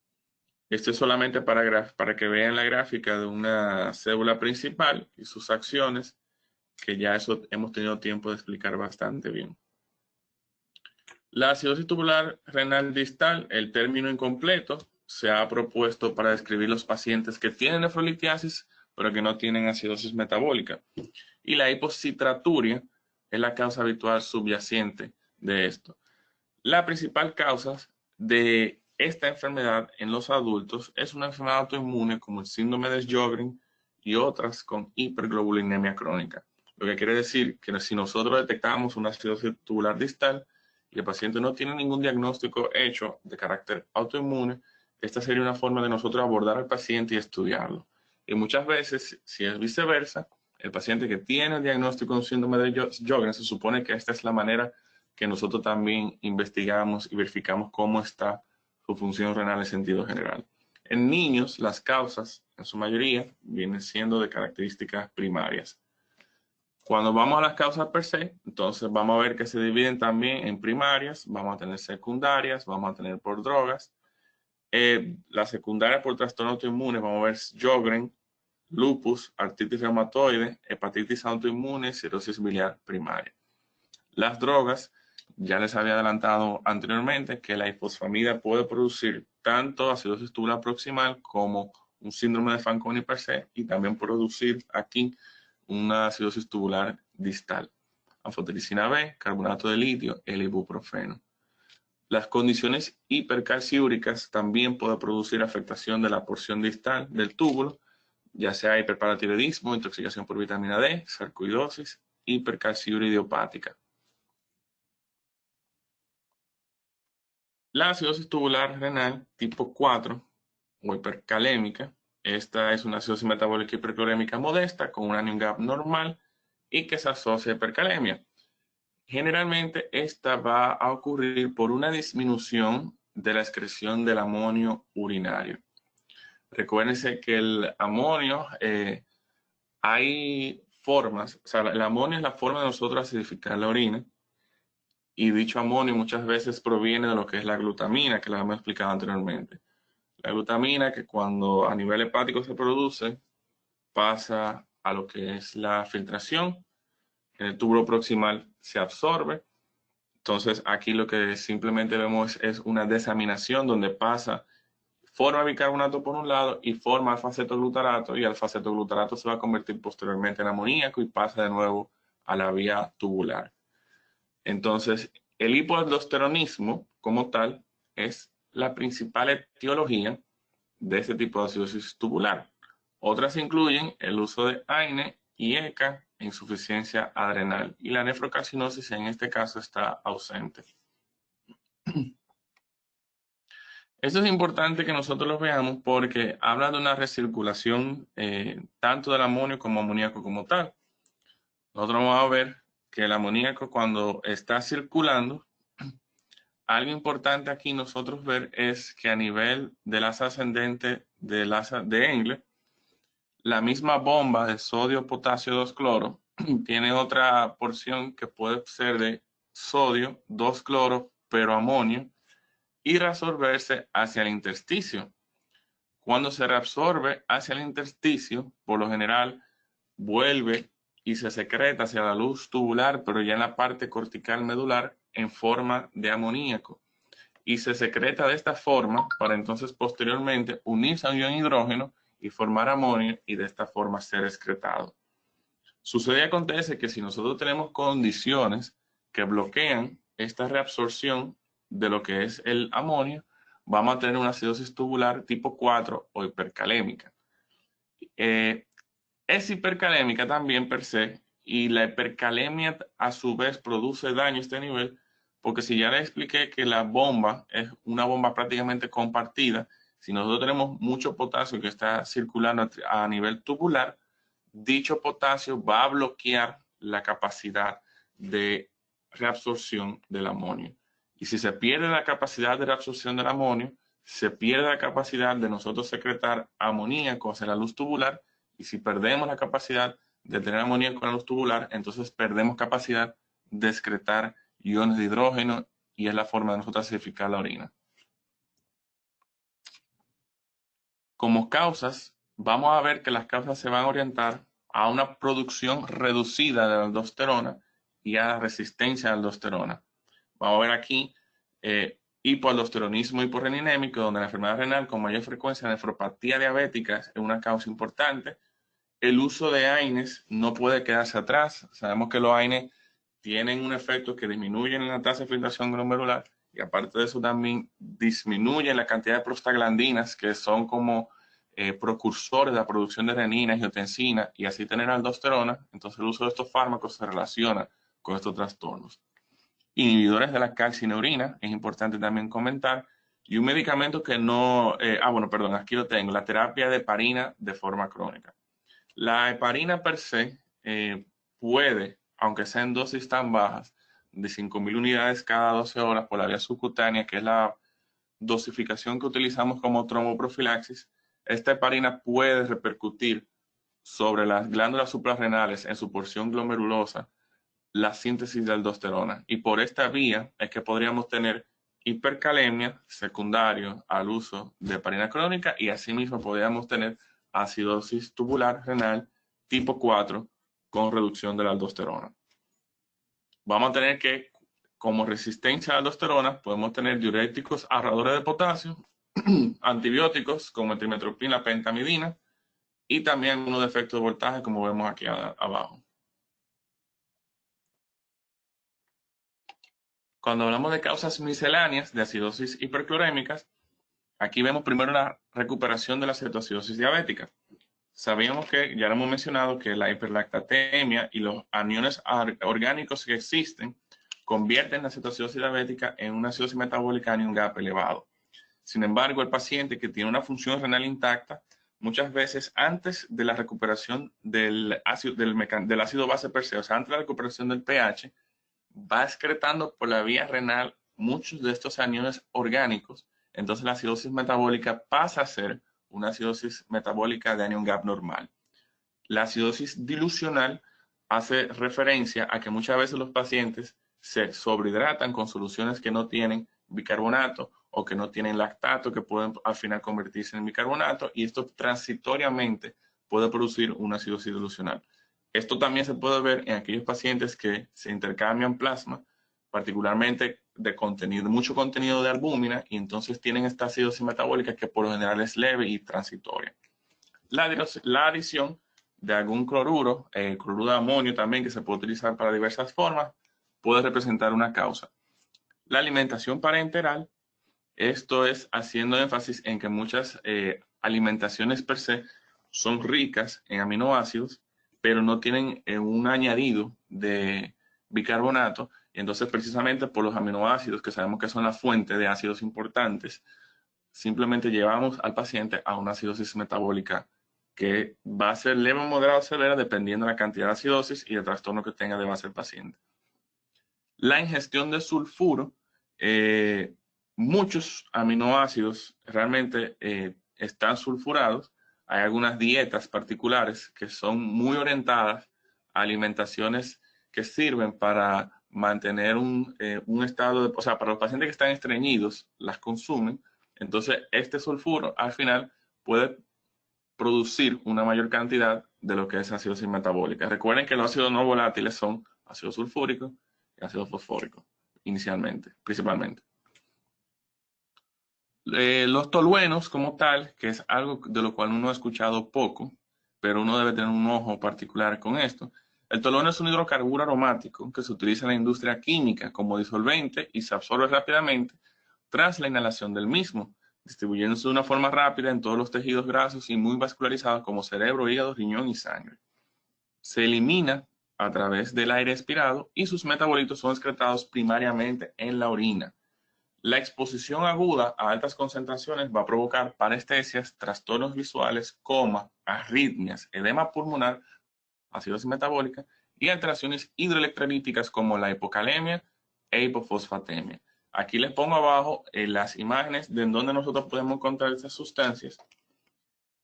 Esto es solamente para que vean la gráfica de una célula principal y sus acciones, que ya eso hemos tenido tiempo de explicar bastante bien. La acidosis tubular renal distal, el término incompleto, se ha propuesto para describir los pacientes que tienen nefrolitiasis, pero que no tienen acidosis metabólica. Y la hipocitraturia es la causa habitual subyacente de esto. La principal causa de esta enfermedad en los adultos es una enfermedad autoinmune como el síndrome de Sjögren y otras con hiperglobulinemia crónica. Lo que quiere decir que si nosotros detectamos una acidosis tubular distal y el paciente no tiene ningún diagnóstico hecho de carácter autoinmune, esta sería una forma de nosotros abordar al paciente y estudiarlo. Y muchas veces, si es viceversa, el paciente que tiene el diagnóstico de un síndrome de Sjögren, se supone que esta es la manera que nosotros también investigamos y verificamos cómo está su función renal en sentido general. En niños, las causas, en su mayoría, vienen siendo de características primarias. Cuando vamos a las causas per se, entonces vamos a ver que se dividen también en primarias, vamos a tener secundarias, vamos a tener por drogas. Las secundarias por trastornos autoinmunes, vamos a ver Sjögren, lupus, artritis reumatoide, hepatitis autoinmune, cirrosis biliar primaria. Las drogas, ya les había adelantado anteriormente que la ifosfamida puede producir tanto acidosis tubular proximal como un síndrome de Fanconi per se, y también producir aquí una acidosis tubular distal. Anfotericina B, carbonato de litio, el ibuprofeno. Las condiciones hipercalciúricas también pueden producir afectación de la porción distal del túbulo, ya sea hiperparatiroidismo, intoxicación por vitamina D, sarcoidosis, hipercalciuria idiopática. La acidosis tubular renal tipo 4 o hipercalémica, esta es una acidosis metabólica hiperclorémica modesta con un anion gap normal y que se asocia a hipercalemia. Generalmente esta va a ocurrir por una disminución de la excreción del amonio urinario. Recuérdense que el amonio, hay formas, o sea, el amonio es la forma de nosotros acidificar la orina, y dicho amonio muchas veces proviene de lo que es la glutamina, que la hemos explicado anteriormente. La glutamina, que cuando a nivel hepático se produce, pasa a lo que es la filtración, en el túbulo proximal se absorbe. Entonces aquí lo que simplemente vemos es una desaminación donde pasa, forma bicarbonato por un lado y forma alfa-acetoglutarato, y alfa-acetoglutarato se va a convertir posteriormente en amoníaco y pasa de nuevo a la vía tubular. Entonces, el hipoaldosteronismo como tal es la principal etiología de este tipo de acidosis tubular. Otras incluyen el uso de AINE y ECA, insuficiencia adrenal, y la nefrocarcinosis en este caso está ausente. Esto es importante que nosotros lo veamos porque habla de una recirculación tanto del amonio como amoníaco como tal. Nosotros vamos a ver que el amoníaco, cuando está circulando, algo importante aquí nosotros ver es que a nivel del asa ascendente del asa de Engle, la misma bomba de sodio, potasio, 2-cloro tiene otra porción que puede ser de sodio, 2-cloro, pero amonio, y reabsorberse hacia el intersticio. Cuando se reabsorbe hacia el intersticio, por lo general vuelve y se secreta hacia la luz tubular, pero ya en la parte cortical medular en forma de amoníaco. Y se secreta de esta forma para entonces posteriormente unirse a un ion hidrógeno y formar amonio, y de esta forma ser excretado. Sucede y acontece que si nosotros tenemos condiciones que bloquean esta reabsorción de lo que es el amonio, vamos a tener una acidosis tubular tipo 4 o hipercalémica. Es hipercalémica también per se, y la hipercalemia a su vez produce daño a este nivel, porque si ya les expliqué que la bomba es una bomba prácticamente compartida, si nosotros tenemos mucho potasio que está circulando a nivel tubular, dicho potasio va a bloquear la capacidad de reabsorción del amonio. Y si se pierde la capacidad de reabsorción del amonio, se pierde la capacidad de nosotros secretar amoníaco hacia la luz tubular, y si perdemos la capacidad de tener amoníaco en la luz tubular, entonces perdemos capacidad de excretar iones de hidrógeno, y es la forma de nosotros acidificar la orina. Como causas, vamos a ver que las causas se van a orientar a una producción reducida de aldosterona y a la resistencia a la aldosterona. Vamos a ver aquí hipoaldosteronismo hiporreninémico, donde la enfermedad renal con mayor frecuencia, nefropatía diabética, es una causa importante. El uso de AINES no puede quedarse atrás. Sabemos que los AINES tienen un efecto que disminuyen la tasa de filtración glomerular, y aparte de eso también disminuyen la cantidad de prostaglandinas, que son como precursores de la producción de renina, angiotensina, y así tener aldosterona. Entonces el uso de estos fármacos se relaciona con estos trastornos. Inhibidores de la calcineurina, es importante también comentar, y un medicamento que no, aquí lo tengo, la terapia de heparina de forma crónica. La heparina per se puede, aunque sea en dosis tan bajas, de 5.000 unidades cada 12 horas por la vía subcutánea, que es la dosificación que utilizamos como tromboprofilaxis, esta heparina puede repercutir sobre las glándulas suprarrenales en su porción glomerulosa la síntesis de aldosterona. Y por esta vía es que podríamos tener hipercalemia secundario al uso de heparina crónica, y asimismo podríamos tener acidosis tubular renal tipo 4 con reducción de la aldosterona. Vamos a tener que, como resistencia a la aldosterona, podemos tener diuréticos ahorradores de potasio, antibióticos como el trimestoprim, pentamidina, y también unos defectos de voltaje, como vemos aquí abajo. Cuando hablamos de causas misceláneas de acidosis hiperclorémicas, aquí vemos primero la recuperación de la cetoacidosis diabética. Sabíamos que, ya lo hemos mencionado, que la hiperlactatemia y los aniones orgánicos que existen convierten la cetoacidosis diabética en una acidosis metabólica anion gap elevado. Sin embargo, el paciente que tiene una función renal intacta, muchas veces antes de la recuperación del ácido base per se, o sea, antes de la recuperación del pH, va excretando por la vía renal muchos de estos aniones orgánicos. Entonces la acidosis metabólica pasa a ser una acidosis metabólica de anion gap normal. La acidosis dilucional hace referencia a que muchas veces los pacientes se sobrehidratan con soluciones que no tienen bicarbonato o que no tienen lactato, que pueden al final convertirse en bicarbonato, y esto transitoriamente puede producir una acidosis dilucional. Esto también se puede ver en aquellos pacientes que se intercambian plasma, particularmente de mucho contenido de albúmina, y entonces tienen esta acidosis metabólica que por lo general es leve y transitoria. La adición de algún cloruro, cloruro de amonio también, que se puede utilizar para diversas formas, puede representar una causa. La alimentación parenteral, esto es haciendo énfasis en que muchas alimentaciones per se son ricas en aminoácidos, pero no tienen un añadido de bicarbonato, y entonces precisamente por los aminoácidos, que sabemos que son la fuente de ácidos importantes, simplemente llevamos al paciente a una acidosis metabólica que va a ser leve, moderada o severa dependiendo de la cantidad de acidosis y el trastorno que tenga de base el paciente. La ingestión de sulfuro, muchos aminoácidos realmente están sulfurados. Hay algunas dietas particulares que son muy orientadas a alimentaciones que sirven para mantener un estado de, o sea, para los pacientes que están estreñidos, las consumen. Entonces, este sulfuro al final puede producir una mayor cantidad de lo que es acidosis metabólica. Recuerden que los ácidos no volátiles son ácido sulfúrico y ácido fosfórico, inicialmente, principalmente. Los toluenos como tal, que es algo de lo cual uno ha escuchado poco, pero uno debe tener un ojo particular con esto. El tolueno es un hidrocarburo aromático que se utiliza en la industria química como disolvente y se absorbe rápidamente tras la inhalación del mismo, distribuyéndose de una forma rápida en todos los tejidos grasos y muy vascularizados como cerebro, hígado, riñón y sangre. Se elimina a través del aire expirado y sus metabolitos son excretados primariamente en la orina. La exposición aguda a altas concentraciones va a provocar parestesias, trastornos visuales, coma, arritmias, edema pulmonar, acidosis metabólica y alteraciones hidroelectrolíticas como la hipocalemia e hipofosfatemia. Aquí les pongo abajo las imágenes de donde nosotros podemos encontrar esas sustancias.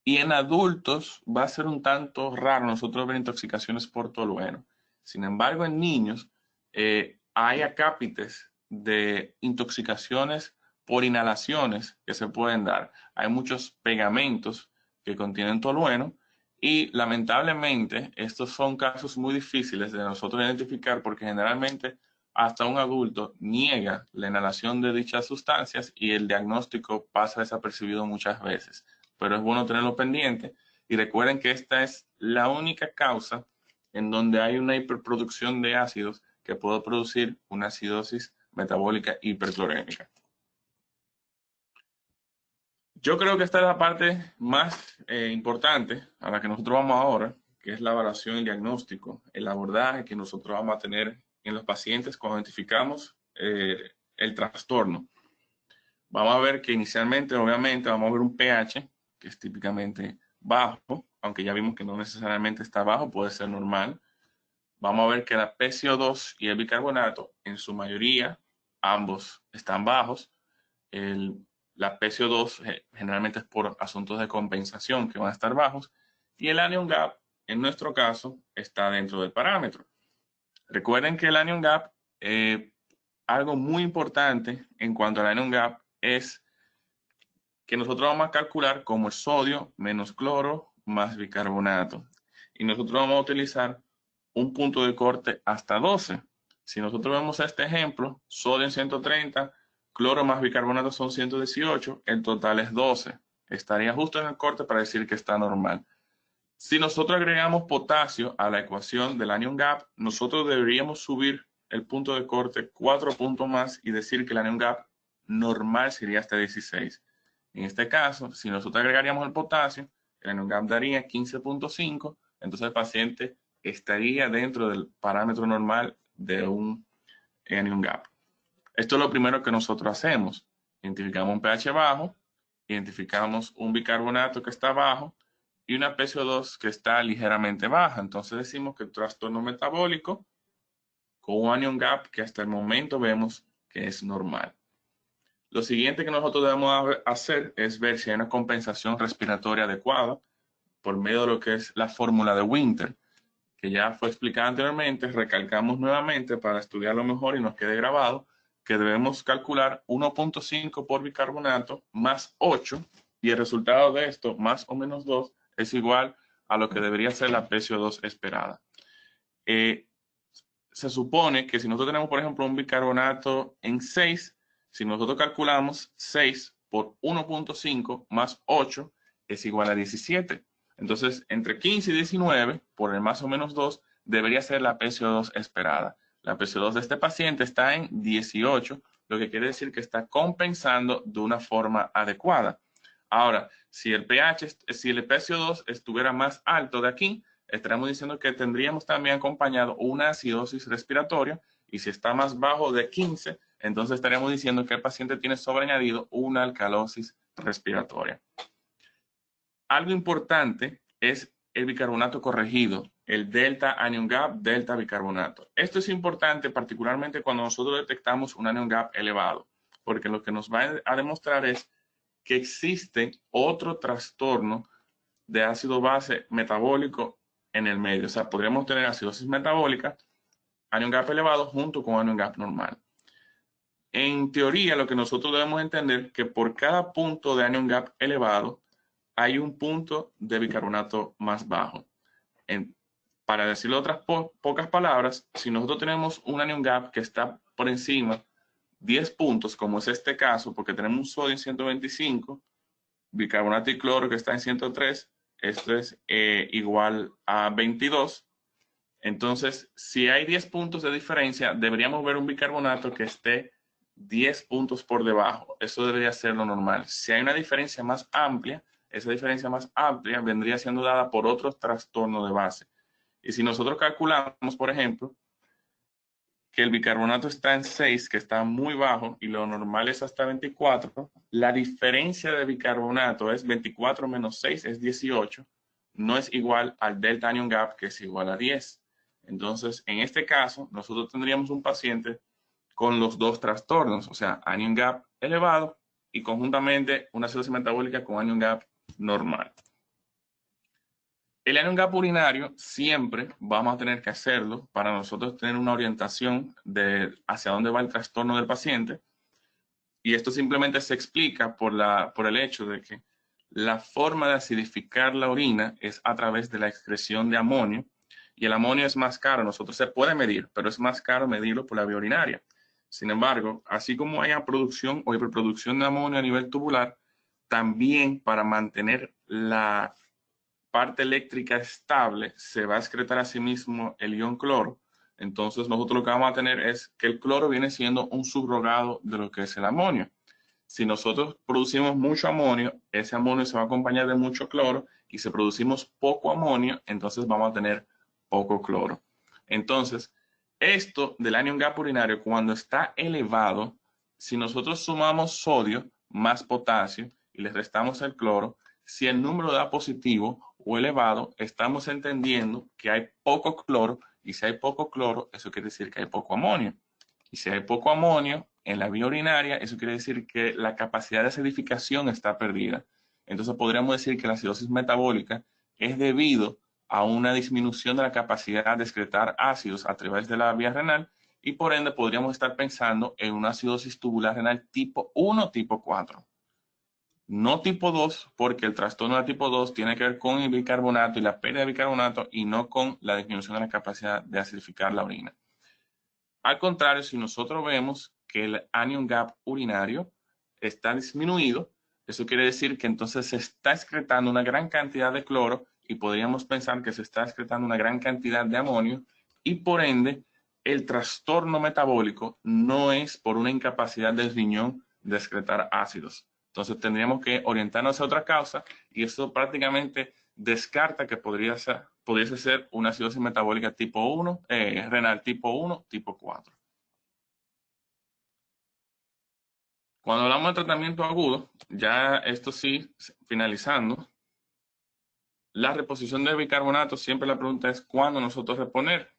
Y en adultos va a ser un tanto raro nosotros ver intoxicaciones por tolueno. Sin embargo, en niños hay acápites de intoxicaciones por inhalaciones que se pueden dar. Hay muchos pegamentos que contienen tolueno y lamentablemente estos son casos muy difíciles de nosotros identificar porque generalmente hasta un adulto niega la inhalación de dichas sustancias y el diagnóstico pasa desapercibido muchas veces. Pero es bueno tenerlo pendiente. Y recuerden que esta es la única causa en donde hay una hiperproducción de ácidos que puede producir una acidosis metabólica hiperclorémica. Yo creo que esta es la parte más importante a la que nosotros vamos ahora, que es la evaluación y el diagnóstico, el abordaje que nosotros vamos a tener en los pacientes cuando identificamos el trastorno. Vamos a ver que inicialmente, obviamente, vamos a ver un pH que es típicamente bajo, aunque ya vimos que no necesariamente está bajo, puede ser normal. Vamos a ver que la PCO2 y el bicarbonato, en su mayoría, ambos están bajos. La PCO2 generalmente es por asuntos de compensación que van a estar bajos. Y el anion gap, en nuestro caso, está dentro del parámetro. Recuerden que el anion gap, algo muy importante en cuanto al anion gap es que nosotros vamos a calcular como el sodio menos cloro más bicarbonato. Y nosotros vamos a utilizar un punto de corte hasta 12. Si nosotros vemos este ejemplo, sodio en 130, cloro más bicarbonato son 118, el total es 12. Estaría justo en el corte para decir que está normal. Si nosotros agregamos potasio a la ecuación del anion gap, nosotros deberíamos subir el punto de corte 4 puntos más y decir que el anion gap normal sería hasta 16. En este caso, si nosotros agregaríamos el potasio, el anion gap daría 15.5, entonces el paciente estaría dentro del parámetro normal de un anion gap. Esto es lo primero que nosotros hacemos. Identificamos un pH bajo, identificamos un bicarbonato que está bajo y una PCO2 que está ligeramente baja. Entonces decimos que el trastorno metabólico con un anion gap que hasta el momento vemos que es normal. Lo siguiente que nosotros debemos hacer es ver si hay una compensación respiratoria adecuada por medio de lo que es la fórmula de Winter, que ya fue explicada anteriormente. Recalcamos nuevamente para estudiarlo mejor y nos quede grabado que debemos calcular 1.5 por bicarbonato más 8 y el resultado de esto, más o menos 2, es igual a lo que debería ser la PCO2 esperada. Se supone que si nosotros tenemos, por ejemplo, un bicarbonato en 6, si nosotros calculamos 6 por 1.5 más 8 es igual a 17. Entonces, entre 15 y 19, por el más o menos 2, debería ser la PCO2 esperada. La PCO2 de este paciente está en 18, lo que quiere decir que está compensando de una forma adecuada. Ahora, si el PCO2 estuviera más alto de aquí, estaremos diciendo que tendríamos también acompañado una acidosis respiratoria, y si está más bajo de 15, entonces estaríamos diciendo que el paciente tiene sobreañadido una alcalosis respiratoria. Algo importante es el bicarbonato corregido, el delta anion gap, delta bicarbonato. Esto es importante particularmente cuando nosotros detectamos un anion gap elevado, porque lo que nos va a demostrar es que existe otro trastorno de ácido base metabólico en el medio. O sea, podríamos tener acidosis metabólica, anion gap elevado junto con anion gap normal. En teoría, lo que nosotros debemos entender es que por cada punto de anion gap elevado hay un punto de bicarbonato más bajo. Para decirlo de otras pocas palabras, si nosotros tenemos un anion gap que está por encima 10 puntos, como es este caso, porque tenemos un sodio en 125, bicarbonato y cloro que está en 103, esto es igual a 22. Entonces, si hay 10 puntos de diferencia, deberíamos ver un bicarbonato que esté 10 puntos por debajo. Eso debería ser lo normal. Si hay una diferencia más amplia, esa diferencia más amplia vendría siendo dada por otros trastornos de base. Y si nosotros calculamos, por ejemplo, que el bicarbonato está en 6, que está muy bajo, y lo normal es hasta 24, la diferencia de bicarbonato es 24 menos 6 es 18, no es igual al delta anion gap, que es igual a 10. Entonces, en este caso, nosotros tendríamos un paciente con los dos trastornos, o sea, anion gap elevado y conjuntamente una acidosis metabólica con anion gap normal. El anion gap urinario siempre vamos a tener que hacerlo para nosotros tener una orientación de hacia dónde va el trastorno del paciente. Y esto simplemente se explica por el hecho de que la forma de acidificar la orina es a través de la excreción de amonio. Y el amonio es más caro, nosotros se puede medir, pero es más caro medirlo por la vía urinaria. Sin embargo, así como hay producción o hiperproducción de amonio a nivel tubular, también para mantener la parte eléctrica estable se va a excretar a sí mismo el ion cloro. Entonces nosotros lo que vamos a tener es que el cloro viene siendo un subrogado de lo que es el amonio. Si nosotros producimos mucho amonio, ese amonio se va a acompañar de mucho cloro, y si producimos poco amonio, entonces vamos a tener poco cloro. Entonces, esto del anion gap urinario, cuando está elevado, si nosotros sumamos sodio más potasio y le restamos el cloro, si el número da positivo o elevado, estamos entendiendo que hay poco cloro, y si hay poco cloro, eso quiere decir que hay poco amonio. Y si hay poco amonio en la vía urinaria, eso quiere decir que la capacidad de acidificación está perdida. Entonces podríamos decir que la acidosis metabólica es debido a una disminución de la capacidad de excretar ácidos a través de la vía renal, y por ende podríamos estar pensando en una acidosis tubular renal tipo 1, tipo 4. No tipo 2, porque el trastorno de tipo 2 tiene que ver con el bicarbonato y la pérdida de bicarbonato, y no con la disminución de la capacidad de acidificar la orina. Al contrario, si nosotros vemos que el anion gap urinario está disminuido. Eso quiere decir que entonces se está excretando una gran cantidad de cloro y podríamos pensar que se está excretando una gran cantidad de amonio y por ende el trastorno metabólico no es por una incapacidad del riñón de excretar ácidos. Entonces tendríamos que orientarnos a otra causa y eso prácticamente descarta que pudiese ser una acidosis metabólica tipo 1, renal tipo 1, tipo 4. Cuando hablamos de tratamiento agudo, ya esto sí, finalizando, la reposición de bicarbonato, siempre la pregunta es ¿cuándo nosotros reponer?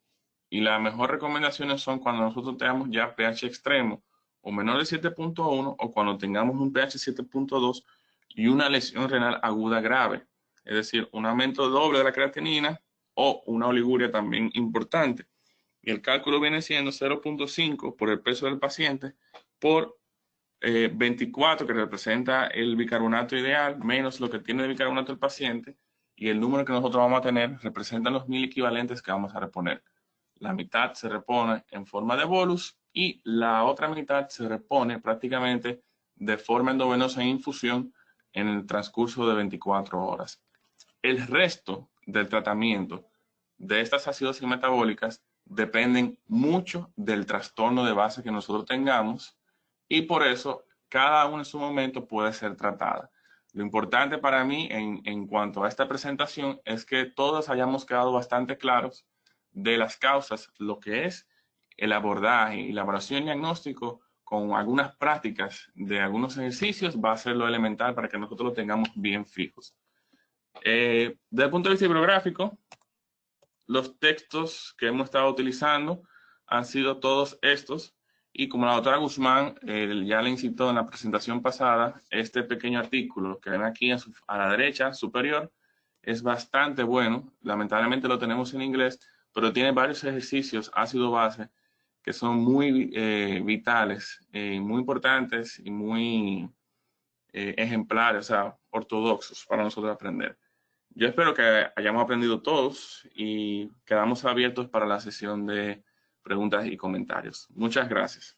Y las mejores recomendaciones son cuando nosotros tengamos ya pH extremo o menor de 7.1 o cuando tengamos un pH 7.2 y una lesión renal aguda grave. Es decir, un aumento doble de la creatinina o una oliguria también importante. Y el cálculo viene siendo 0.5 por el peso del paciente por 24, que representa el bicarbonato ideal, menos lo que tiene de bicarbonato el paciente, y el número que nosotros vamos a tener representan los 1000 equivalentes que vamos a reponer. La mitad se repone en forma de bolus y la otra mitad se repone prácticamente de forma endovenosa en infusión en el transcurso de 24 horas. El resto del tratamiento de estas acidosis metabólicas dependen mucho del trastorno de base que nosotros tengamos y por eso cada uno en su momento puede ser tratada. Lo importante para mí en cuanto a esta presentación es que todos hayamos quedado bastante claros de las causas, lo que es el abordaje y la evaluación y diagnóstico con algunas prácticas de algunos ejercicios va a ser lo elemental para que nosotros lo tengamos bien fijos. Desde el punto de vista bibliográfico, los textos que hemos estado utilizando han sido todos estos y como la doctora Guzmán ya le incitó en la presentación pasada, este pequeño artículo que ven aquí a la derecha superior es bastante bueno. Lamentablemente lo tenemos en inglés, pero tiene varios ejercicios ácido base que son muy vitales, muy importantes y muy ejemplares, o sea, ortodoxos para nosotros aprender. Yo espero que hayamos aprendido todos y quedamos abiertos para la sesión de preguntas y comentarios. Muchas gracias.